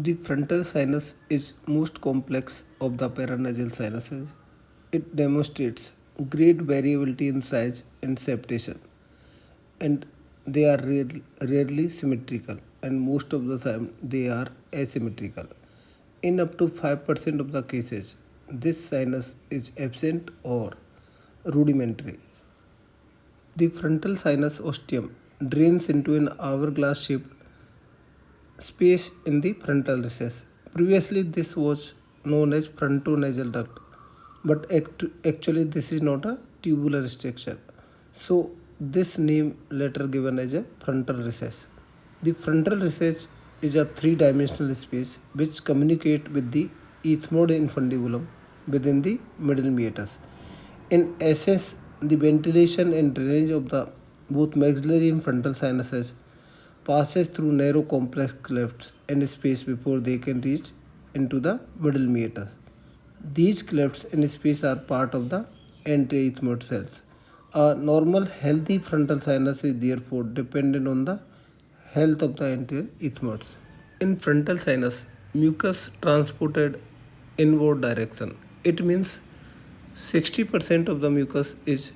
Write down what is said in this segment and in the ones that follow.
The frontal sinus is most complex of the paranasal sinuses. It demonstrates great variability in size and septation, and they are rarely symmetrical, and most of the time they are asymmetrical. In up to 5% of the cases, this sinus is absent or rudimentary. The frontal sinus ostium drains into an hourglass shaped space in the frontal recess. Previously, this was known as frontonasal duct, but actually, this is not a tubular structure. So, this name later given as a frontal recess. The frontal recess is a three-dimensional space which communicate with the ethmoid infundibulum within the middle meatus. In essence, the ventilation and drainage of the both maxillary and frontal sinuses passes through narrow complex clefts and space before they can reach into the middle meatus. These clefts and space are part of the anti-ethmoid cells. A normal healthy frontal sinus is therefore dependent on the health of the anti-ethmoids. In frontal sinus, mucus transported inward direction. It means 60% of the mucus is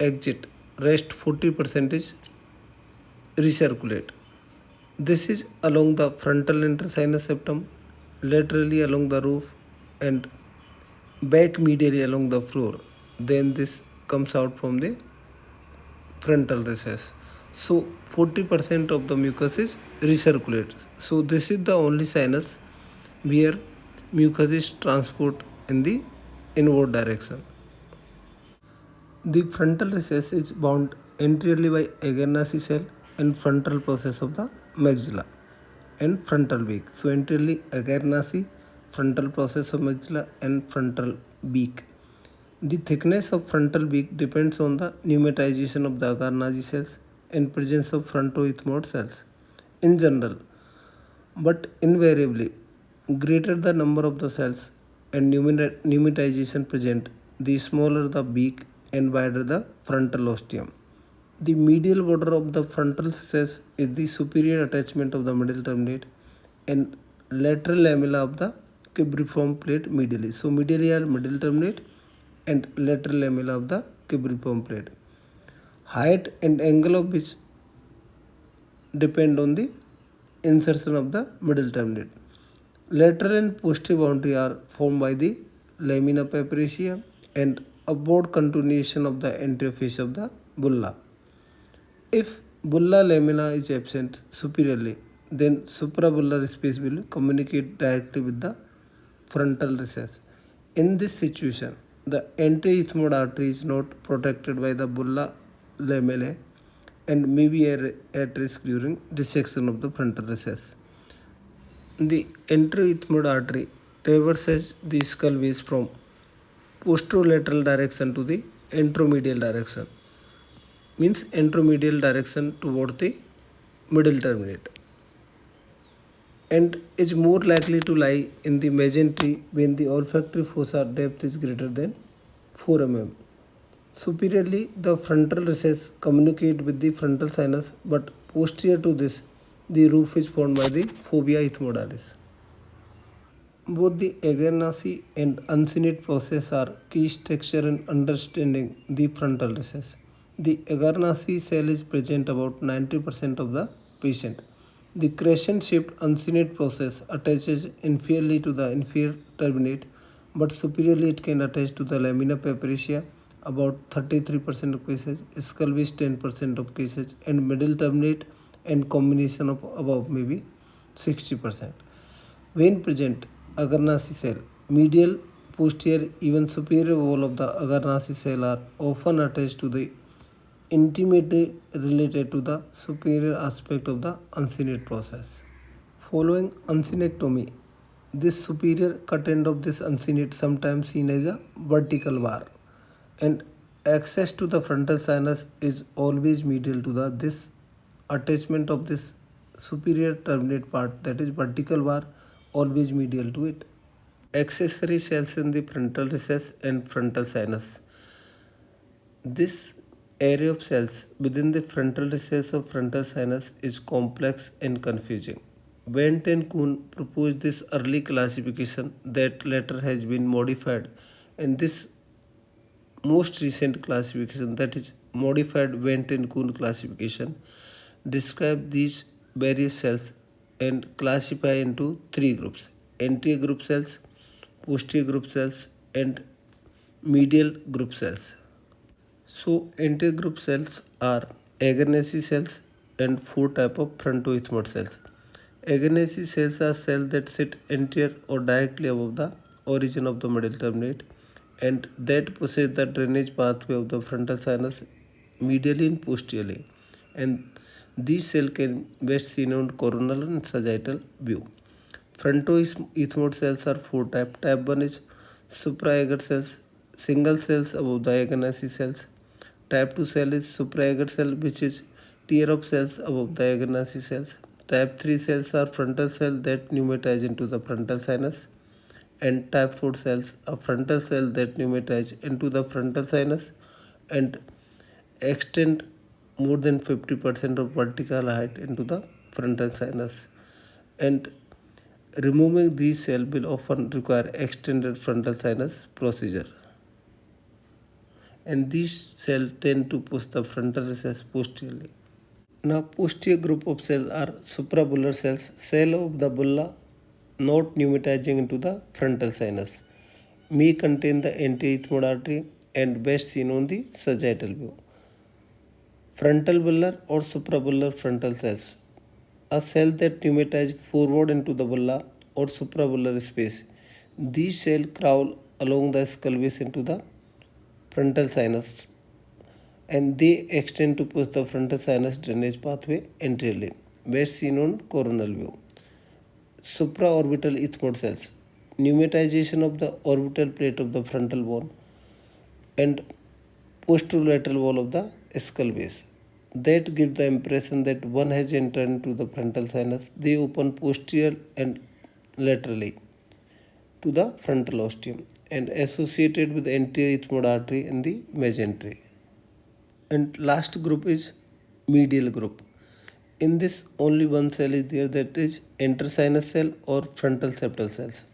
exit, rest 40% is recirculate. This is along the frontal intersinus septum, laterally along the roof, and back medially along the floor. Then this comes out from the frontal recess. So 40% of the mucus is recirculate. So this is the only sinus where mucus is transport in the inward direction. The frontal recess is bound anteriorly by Agarnacy cell and frontal process of the maxilla and frontal beak. So anteriorly Agarnacy, frontal process of maxilla and frontal beak. The thickness of frontal beak depends on the pneumatization of the Agarnacy cells and presence of frontoethmoid cells. In general, but invariably, greater the number of the cells and pneumatization present, the smaller the beak and wider the frontal ostium. The medial border of the frontal recess is the superior attachment of the middle terminate and lateral lamella of the cubriform plate medially. So medially are middle terminate and lateral lamella of the cubriform plate. Height and angle of which depend on the insertion of the middle terminate. Lateral and posterior boundary are formed by the lamina papyracea and upward continuation of the anterior face of the bulla. If bulla lamina is absent superiorly, then suprabullar space will communicate directly with the frontal recess. In this situation, the anti-ethmoid artery is not protected by the bulla lamellae and may be at risk during dissection of the frontal recess. The anteroethmoid artery traverses the skull base from posterolateral direction to the anteromedial direction, means anteromedial direction toward the middle terminate, and is more likely to lie in the mesentery when the olfactory fossa depth is greater than 4 mm. Superiorly, the frontal recess communicate with the frontal sinus, but posterior to this, the roof is formed by the fovea ethmoidalis. Both the Agarnacy and uncinate process are key structure in understanding the frontal recess. The Agarnacy cell is present about 90% of the patient. The crescent-shaped uncinate process attaches inferiorly to the inferior terminate, but superiorly it can attach to the lamina papyracea about 33% of cases, skull base 10% of cases, and middle terminate and combination of above maybe 60%. When present, Agarnacy cell, medial, posterior, even superior wall of the Agarnacy cell are often attached to the intimately related to the superior aspect of the uncinate process. Following uncinectomy, this superior cut end of this uncinate sometimes seen as a vertical bar, and access to the frontal sinus is always medial to the this attachment of this superior terminate part, that is vertical bar, always medial to it. Accessory cells in the frontal recess and frontal sinus. This array of cells within the frontal recess of frontal sinus is complex and confusing. Wendt and Kuhn proposed this early classification that later has been modified, and this most recent classification, that is modified Wendt and Kuhn classification, describe these various cells and classify into three groups: anterior group cells, posterior group cells, and medial group cells. So anterior group cells are Agarnaceae cells and four type of frontoethmoid cells. Agarnaceae cells are cells that sit anterior or directly above the origin of the middle terminate and that possess the drainage pathway of the frontal sinus medially and posteriorly. And these cells can best seen on coronal and sagittal view. Frontoethmoid cells are four types. Type 1 is supraagar cells, single cells above the Agarnaceae cells. Type 2 cell is supraagar cell, which is tier of cells above the Agarnaceae cells. Type 3 cells are frontal cell that pneumatize into the frontal sinus. And type 4 cells are frontal cell that pneumatize into the frontal sinus and extend more than 50% of vertical height into the frontal sinus. And removing these cells will often require extended frontal sinus procedure. And these cells tend to push the frontal recess posteriorly. Now, posterior group of cells are suprabullar cells, cell of the bulla not pneumatizing into the frontal sinus, may contain the anterior artery and best seen on the sagittal view. Frontal bullar or suprabullar frontal cells, a cell that pneumatize forward into the bulla or suprabullar space. These cells crawl along the skull base into the frontal sinus and they extend to push the frontal sinus drainage pathway anteriorly, best seen on coronal view. Supraorbital ethmoid cells, pneumatization of the orbital plate of the frontal bone and posterolateral wall of the skull base. That give the impression that one has entered into the frontal sinus. They open posterior and laterally to the frontal ostium and associated with the anterior ethmoid artery and the mesentery. And last group is medial group. In this only one cell is there, that is intersinus cell or frontal septal cells.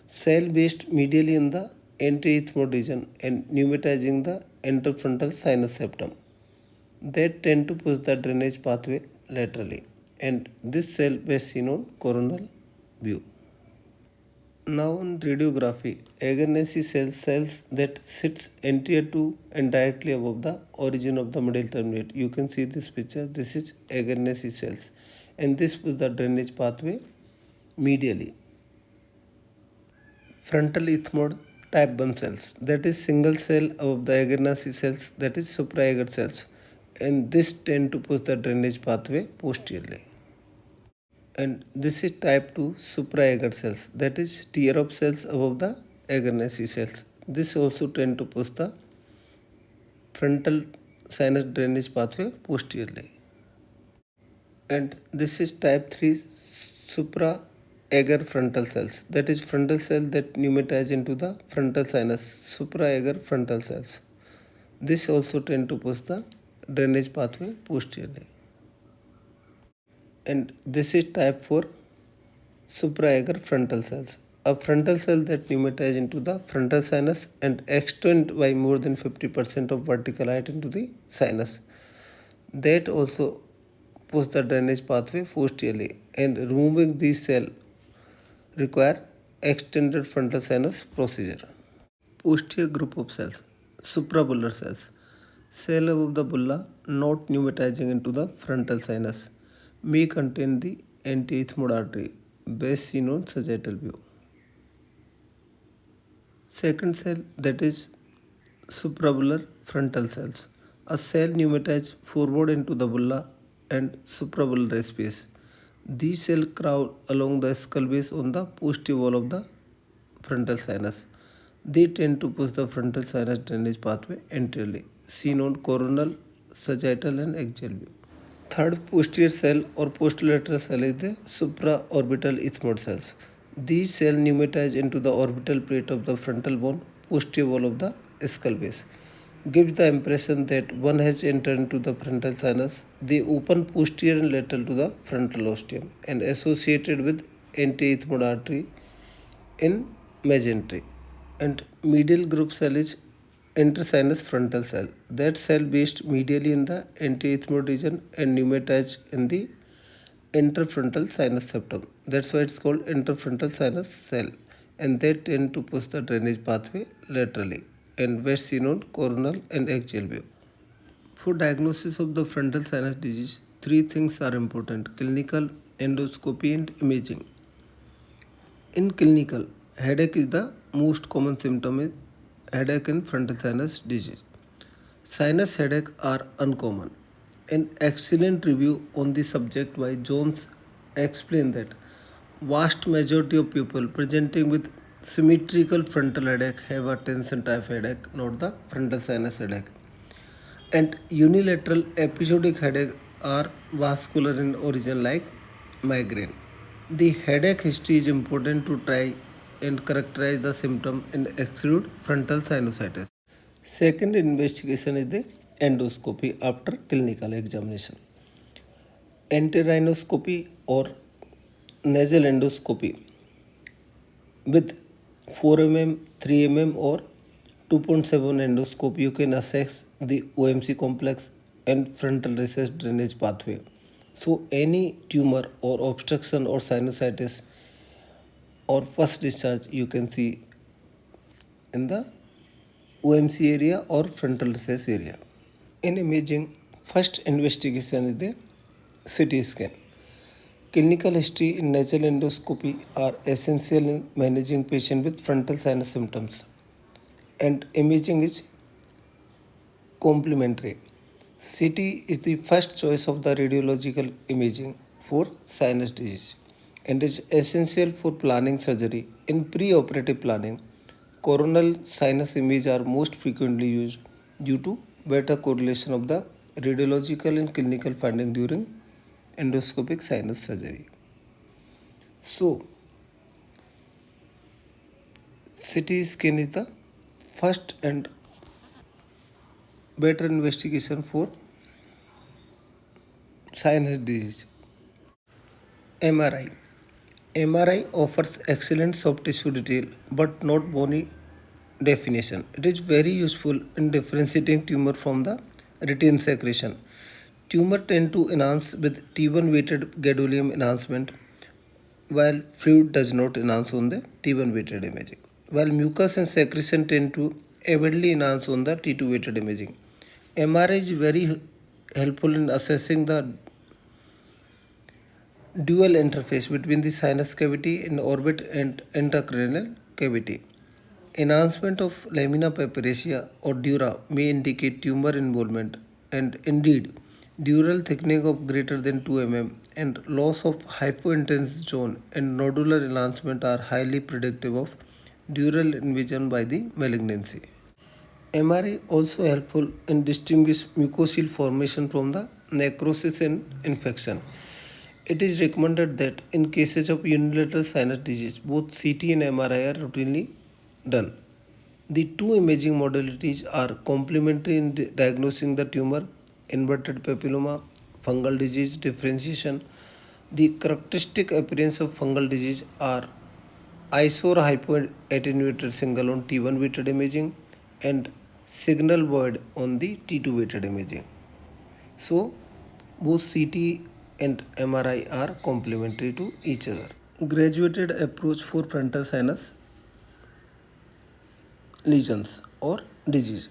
Cell based medially in the anterior ethmoid region and pneumatizing the interfrontal sinus septum. They tend to push the drainage pathway laterally and this cell best seen on coronal view. Now on radiography, Agarnaceae cells that sits anterior to and directly above the origin of the middle terminate. You can see this picture. This is Agarnaceae cells, and this is the drainage pathway medially. Frontal ethmoid type 1 cells, that is single cell above the Agarnaceae cells, that is supraagar cells, and this tend to push the drainage pathway posteriorly. And this is type 2 supraagar cells, that is tier of cells above the Agarnaceae cells. This also tend to push the frontal sinus drainage pathway posteriorly. And this is type 3 supraagar frontal cells, that is frontal cell that pneumatize into the frontal sinus, supraagar frontal cells. This also tend to push the drainage pathway posteriorly. And this is type 4 supraagar frontal cells, a frontal cell that pneumatize into the frontal sinus and extend by more than 50% of vertical height into the sinus. That also push the drainage pathway posteriorly, and removing these cells require extended frontal sinus procedure. Posterior group of cells, suprabullar cells, cell above the bulla not pneumatizing into the frontal sinus, may contain the antiethmoid artery, best seen on sagittal view. Second cell, that is suprabullar frontal cells, a cell pneumatized forward into the bulla and suprabullar space. These cells crawl along the skull base on the posterior wall of the frontal sinus. They tend to push the frontal sinus drainage pathway anteriorly, seen on coronal, sagittal and axial view. Third posterior cell or posterolateral cell is the supraorbital ethmoid cells. These cells pneumatize into the orbital plate of the frontal bone, posterior wall of the skull base. gives the impression that one has entered into the frontal sinus. They open posterior and lateral to the frontal ostium and associated with anti-ethmoid artery in mesentery. And medial group cell is intersinus frontal cell. That cell based medially in the anti-ethmoid region and pneumatized in the interfrontal sinus septum. That's why it's called interfrontal sinus cell. And they tend to push the drainage pathway laterally and best seen on coronal and axial view. For diagnosis of the frontal sinus disease, three things are important: clinical, endoscopy, and imaging. In clinical, headache is the most common symptom is headache in frontal sinus disease. Sinus headache are uncommon. An excellent review on the subject by Jones explained that vast majority of people presenting with symmetrical frontal headache have a tension type headache, not the frontal sinus headache. And unilateral episodic headache are vascular in origin like migraine. The headache history is important to try and characterize the symptom and exclude frontal sinusitis. Second investigation is the endoscopy after clinical examination. Enterrhinoscopy or nasal endoscopy with 4 mm, 3 mm or 2.7 endoscope you can assess the OMC complex and frontal recess drainage pathway. So any tumor or obstruction or sinusitis or first discharge you can see in the OMC area or frontal recess area. In imaging, first investigation is the CT scan. Clinical history in nasal endoscopy are essential in managing patient with frontal sinus symptoms, and imaging is complementary. CT is the first choice of the radiological imaging for sinus disease and is essential for planning surgery. In pre-operative planning, coronal sinus image are most frequently used due to better correlation of the radiological and clinical finding during endoscopic sinus surgery. So, CT scan is the first and better investigation for sinus disease. MRI. MRI offers excellent soft tissue detail but not bony definition. It is very useful in differentiating tumor from the retin secretion. Tumor tend to enhance with T1 weighted gadolinium enhancement while fluid does not enhance on the T1 weighted imaging. While mucus and secretion tend to avidly enhance on the T2 weighted imaging. MRI is very helpful in assessing the dual interface between the sinus cavity in orbit and intracranial cavity. Enhancement of lamina papyracea or dura may indicate tumor involvement, and indeed, dural thickening of greater than 2 mm and loss of hypointense zone and nodular enhancement are highly predictive of dural invasion by the malignancy. MRI also helpful in distinguish mucosal formation from the necrosis and infection. It is recommended that in cases of unilateral sinus disease, both CT and MRI are routinely done. The two imaging modalities are complementary in diagnosing the tumor, inverted papilloma, fungal disease differentiation. The characteristic appearance of fungal disease are isor hypoattenuated single on T1 weighted imaging and signal void on the T2 weighted imaging. So, both CT and MRI are complementary to each other. Graduated approach for frontal sinus lesions or disease.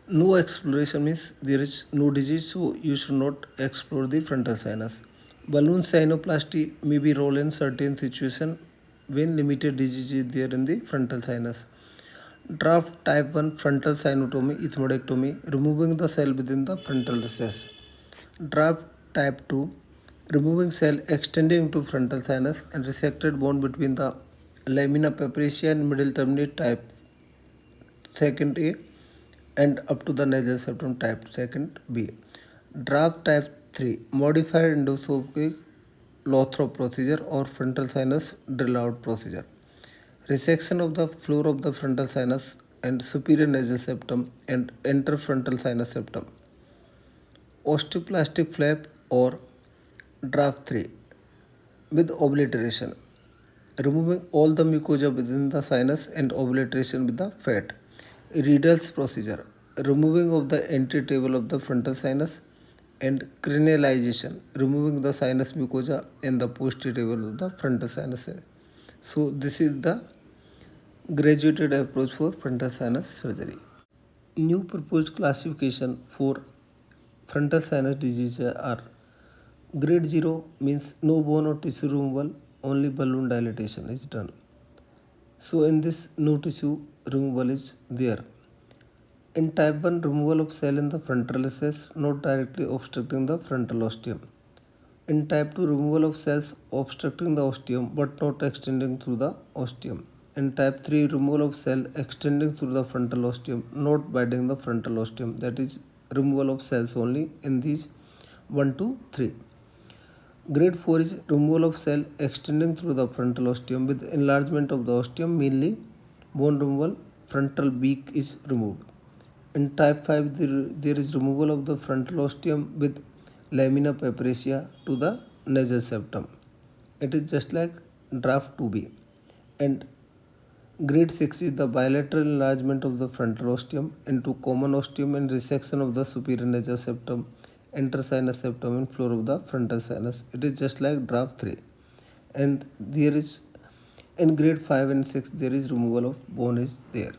No exploration means there is no disease, so you should not explore the frontal sinus. Balloon sinuplasty may be role in certain situation when limited disease is there in the frontal sinus. Draft type 1 frontal sinutomy, ethmoidectomy, removing the cell within the frontal recess. Draft type 2, removing cell extending to frontal sinus and resected bone between the lamina papyracea and middle terminate type second A and up to the nasal septum type second B. Draft type 3, modified endoscopic Lothrop procedure or frontal sinus drill out procedure. Resection of the floor of the frontal sinus and superior nasal septum and interfrontal sinus septum. Osteoplastic flap or draft 3 with obliteration, removing all the mucosa within the sinus and obliteration with the fat. Riedel's procedure, removing of the entry table of the frontal sinus and cranialization, removing the sinus mucosa and the posterior table of the frontal sinus. So this is the graduated approach for frontal sinus surgery. New proposed classification for frontal sinus disease are grade 0 means no bone or tissue removal, only balloon dilatation is done. So in this no tissue removal is there. In type 1 removal of cell in the frontal recess not directly obstructing the frontal ostium. In type 2 removal of cells obstructing the ostium but not extending through the ostium. In type 3 removal of cell extending through the frontal ostium not binding the frontal ostium, that is removal of cells only in these 1 to 3. Grade 4 is removal of cell extending through the frontal ostium with enlargement of the ostium, mainly bone removal, frontal beak is removed. In type 5, there is removal of the frontal ostium with lamina papyracea to the nasal septum. It is just like draft 2b. And grade 6 is the bilateral enlargement of the frontal ostium into common ostium and resection of the superior nasal septum, intersinus septum and floor of the frontal sinus. It is just like draft 3. And there is in grade 5 and 6 there is removal of bone is there.